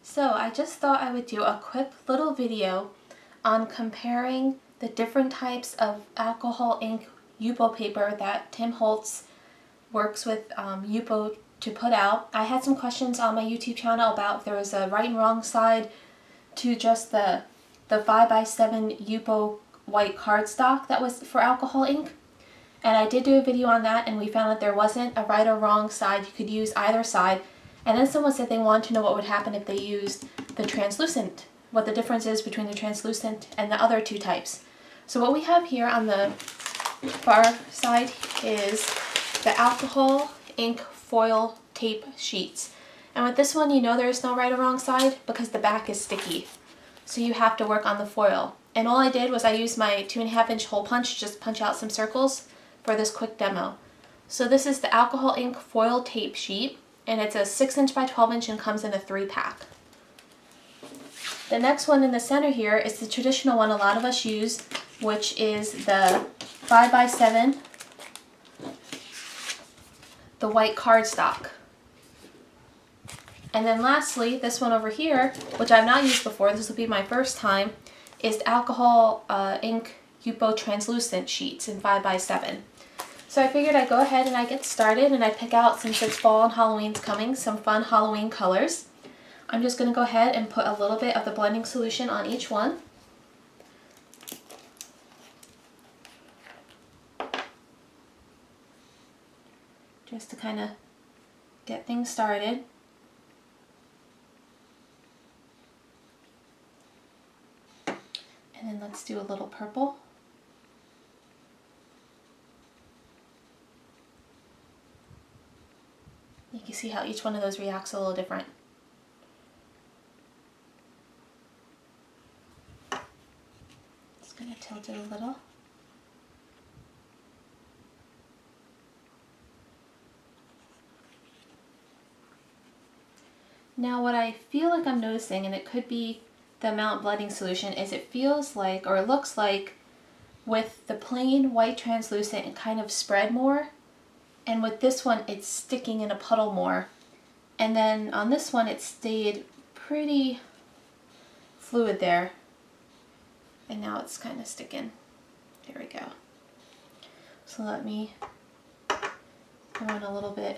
So I just thought I would do a quick little video on comparing the different types of alcohol ink Yupo paper that Tim Holtz works with Yupo to put out. I had some questions on my YouTube channel about if there was a right and wrong side to just the 5x7 Yupo white cardstock that was for alcohol ink. And I did do a video on that, and we found that there wasn't a right or wrong side. You could use either side. And then someone said they wanted to know what would happen if they used the translucent, what the difference is between the translucent and the other two types. So what we have here on the far side is the alcohol ink foil tape sheets. And with this one, you know there's no right or wrong side because the back is sticky. So you have to work on the foil. And all I did was I used my 2.5-inch hole punch to just punch out some circles for this quick demo. So this is the alcohol ink foil tape sheet, and it's a 6-inch by 12-inch and comes in a 3-pack. The next one in the center here is the traditional one a lot of us use, which is the 5x7, the white cardstock. And then lastly, this one over here, which I've not used before, this will be my first time, is the alcohol ink Yupo translucent sheets in 5x7. So I figured I'd go ahead and I'd get started, and I'd pick out, since it's fall and Halloween's coming, some fun Halloween colors. I'm just going to go ahead and put a little bit of the blending solution on each one. Just to kind of get things started. And then let's do a little purple. You can see how each one of those reacts a little different. Just going to tilt it a little. Now what I feel like I'm noticing, and it could be the amount of blending solution, is it feels like, or it looks like, with the plain white translucent it kind of spread more, and with this one it's sticking in a puddle more. And then on this one it stayed pretty fluid there, and now it's kind of sticking. There we go. So let me throw in a little bit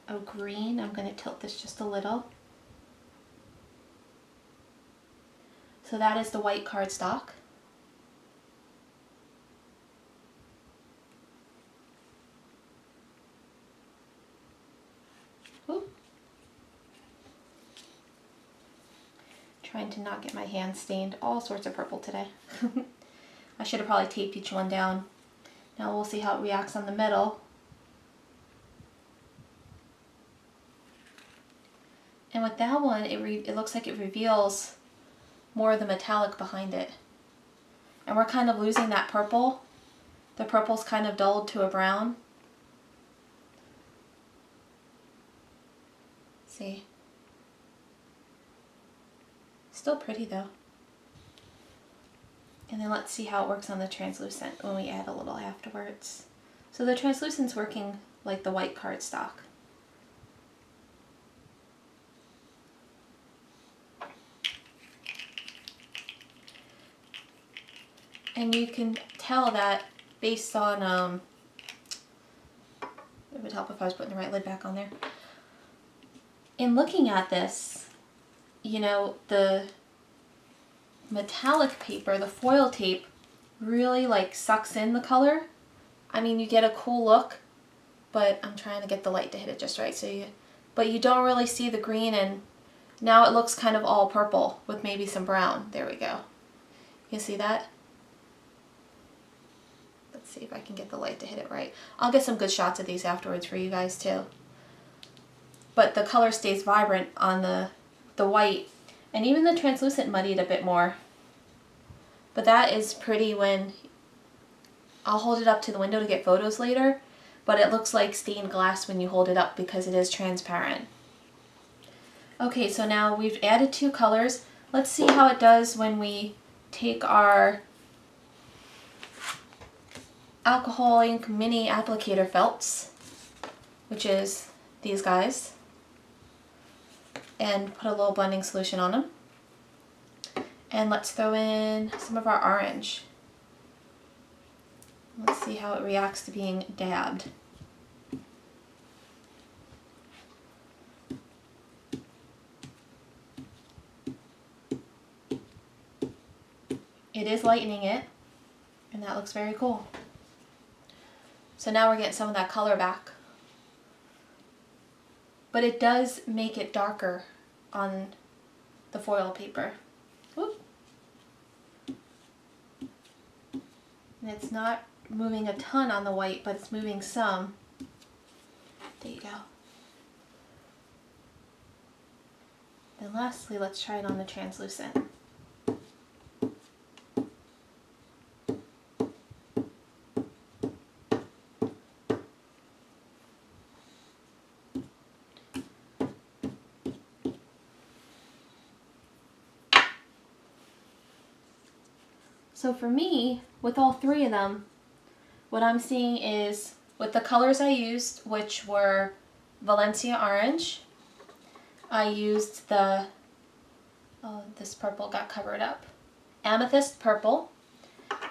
of green. I'm going to tilt this just a little. So that is the white cardstock. Oop. Trying to not get my hand stained. All sorts of purple today. I should have probably taped each one down. Now we'll see how it reacts on the middle. And with that one, it looks like it reveals more of the metallic behind it. And we're kind of losing that purple. The purple's kind of dulled to a brown. See? Still pretty though. And then let's see how it works on the translucent when we add a little afterwards. So the translucent's working like the white cardstock. And you can tell that based on, it would help if I was putting the right lid back on there. In looking at this, you know, the metallic paper, the foil tape, really like sucks in the color. I mean, you get a cool look, but I'm trying to get the light to hit it just right. But you don't really see the green, and now it looks kind of all purple with maybe some brown. There we go. You see that? Let's see if I can get the light to hit it right. I'll get some good shots of these afterwards for you guys too. But the color stays vibrant on the white, and even the translucent muddied a bit more. But that is pretty when I'll hold it up to the window to get photos later, but it looks like stained glass when you hold it up because it is transparent. Okay, so now we've added 2 colors. Let's see how it does when we take our alcohol ink mini applicator felts, which is these guys. and put a little blending solution on them. And let's throw in some of our orange. Let's see how it reacts to being dabbed. It is lightening it, and that looks very cool. So now we're getting some of that color back. But it does make it darker on the foil paper. Whoop. And it's not moving a ton on the white, but it's moving some. There you go. And lastly, let's try it on the translucent. So for me, with all three of them, what I'm seeing is with the colors I used, which were Valencia orange, I used the, oh, this purple got covered up, Amethyst purple,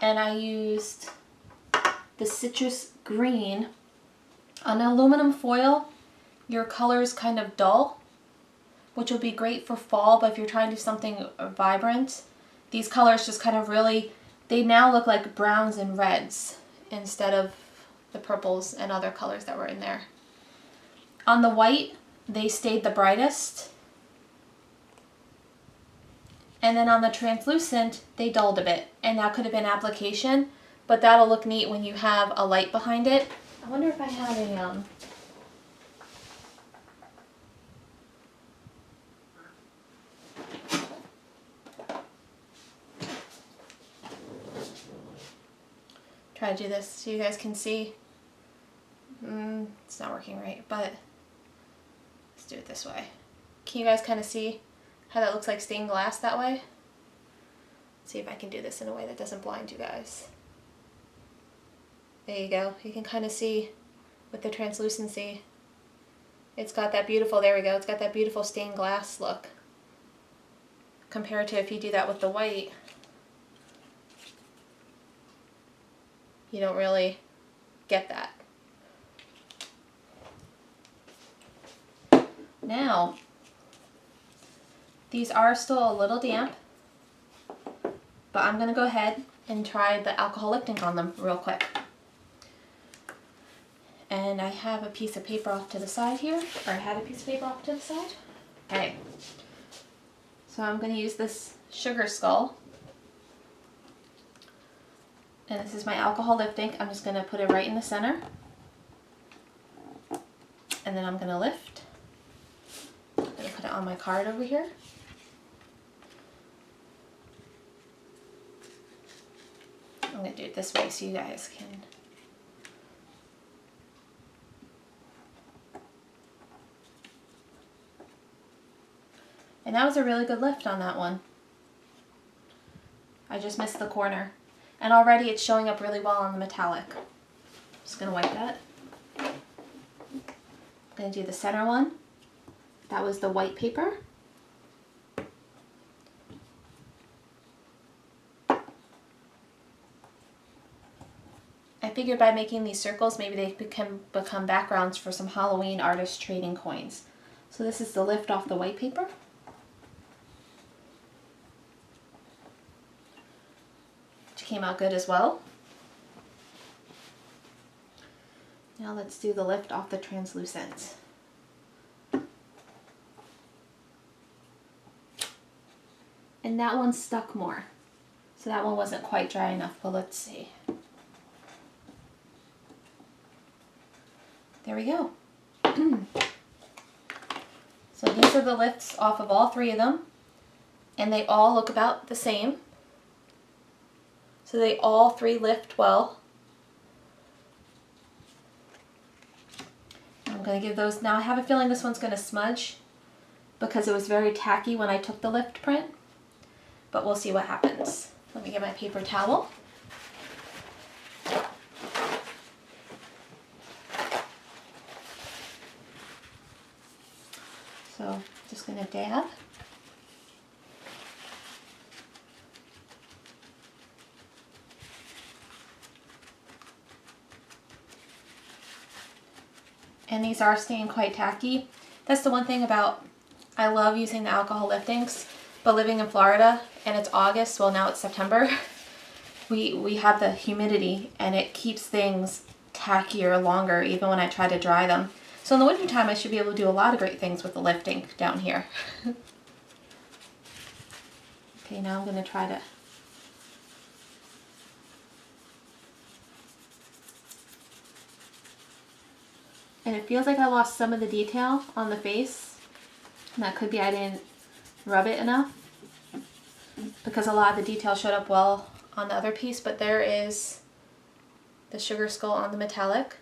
and I used the citrus green. On aluminum foil, your color is kind of dull, which will be great for fall, but if you're trying to do something vibrant, these colors just kind of really, they now look like browns and reds instead of the purples and other colors that were in there. On the white, they stayed the brightest. And then on the translucent, they dulled a bit. And that could have been application, but that'll look neat when you have a light behind it. I wonder if I have a, try to do this so you guys can see. It's not working right, but let's do it this way. Can you guys kind of see how that looks like stained glass that way? Let's see if I can do this in a way that doesn't blind you guys. There you go. You can kind of see with the translucency. It's got that beautiful, there we go, it's got that beautiful stained glass look. Compared to if you do that with the white, you don't really get that. Now, these are still a little damp, but I'm going to go ahead and try the alcohol lip ink on them real quick. And I have a piece of paper off to the side here, or I had a piece of paper off to the side. Okay, so I'm going to use this sugar skull. And this is my alcohol lip ink. I'm just going to put it right in the center. And then I'm going to lift. I'm going to put it on my card over here. I'm going to do it this way so you guys can. And that was a really good lift on that one. I just missed the corner. And already it's showing up really well on the metallic. Just going to wipe that. I'm going to do the center one. That was the white paper. I figured by making these circles, maybe they can become backgrounds for some Halloween artist trading coins. So this is the lift off the white paper. Which came out good as well. Now let's do the lift off the translucent. And that one stuck more. So that one wasn't quite dry enough, but let's see. There we go. So these are the lifts off of all three of them. And they all look about the same. So they all three lift well. I'm going to give those, now I have a feeling this one's going to smudge because it was very tacky when I took the lift print. But we'll see what happens. Let me get my paper towel. So just going to dab. And these are staying quite tacky. That's the one thing about, I love using the alcohol lift inks, but living in Florida and it's August, well now it's September, we have the humidity and it keeps things tackier longer even when I try to dry them. So in the winter time I should be able to do a lot of great things with the lift ink down here. Okay, now I'm going to try to and it feels like I lost some of the detail on the face. And that could be I didn't rub it enough because a lot of the detail showed up well on the other piece, but there is the sugar skull on the metallic,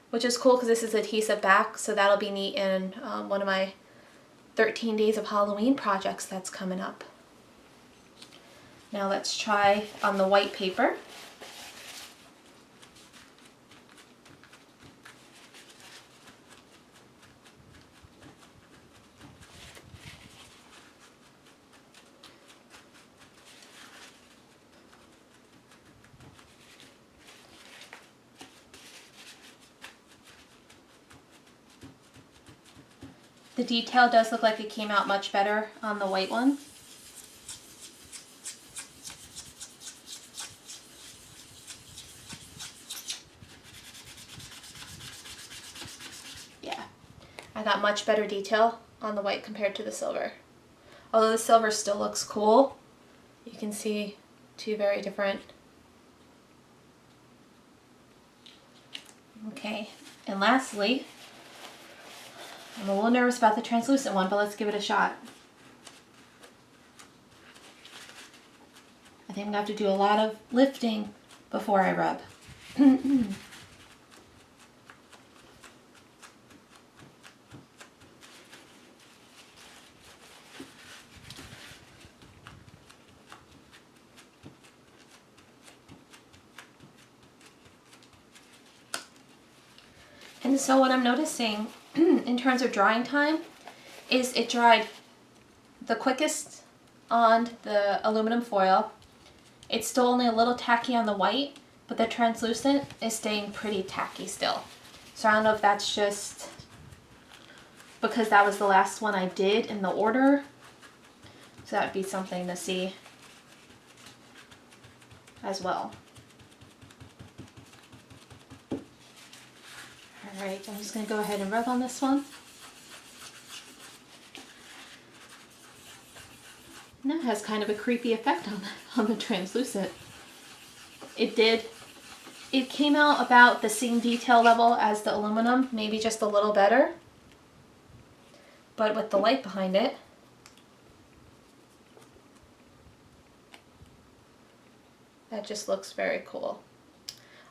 which is cool because this is adhesive back, so that'll be neat in one of my 13 days of Halloween projects that's coming up. Now let's try on the white paper. The detail does look like it came out much better on the white one. Yeah, I got much better detail on the white compared to the silver. Although the silver still looks cool, you can see two very different. Okay, and lastly, I'm a little nervous about the translucent one, but let's give it a shot. I think I'm going to have to do a lot of lifting before I rub. And so what I'm noticing in terms of drying time is it dried the quickest on the aluminum foil. It's still only a little tacky on the white, but the translucent is staying pretty tacky still. So I don't know if that's just because that was the last one I did in the order. So that would be something to see as well. Alright, I'm just going to go ahead and rub on this one. And that has kind of a creepy effect on the translucent. It came out about the same detail level as the aluminum, maybe just a little better. But with the light behind it, that just looks very cool.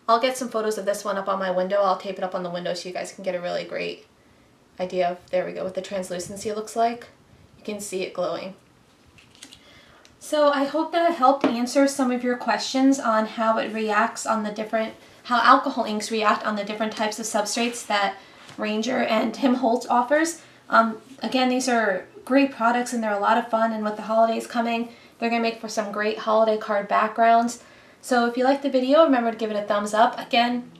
I'll get some photos of this one up on my window. I'll tape it up on the window so you guys can get a really great idea of, there we go, what the translucency looks like. You can see it glowing. So I hope that helped answer some of your questions on how it reacts on the different, how alcohol inks react on the different types of substrates that Ranger and Tim Holtz offers. Again, these are great products and they're a lot of fun, and with the holidays coming, they're going to make for some great holiday card backgrounds. So if you liked the video, remember to give it a thumbs up. Again,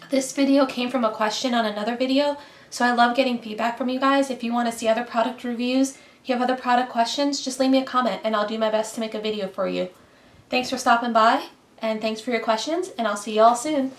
this video came from a question on another video, so I love getting feedback from you guys. If you want to see other product reviews, if you have other product questions, just leave me a comment and I'll do my best to make a video for you. Thanks for stopping by, and thanks for your questions, and I'll see you all soon.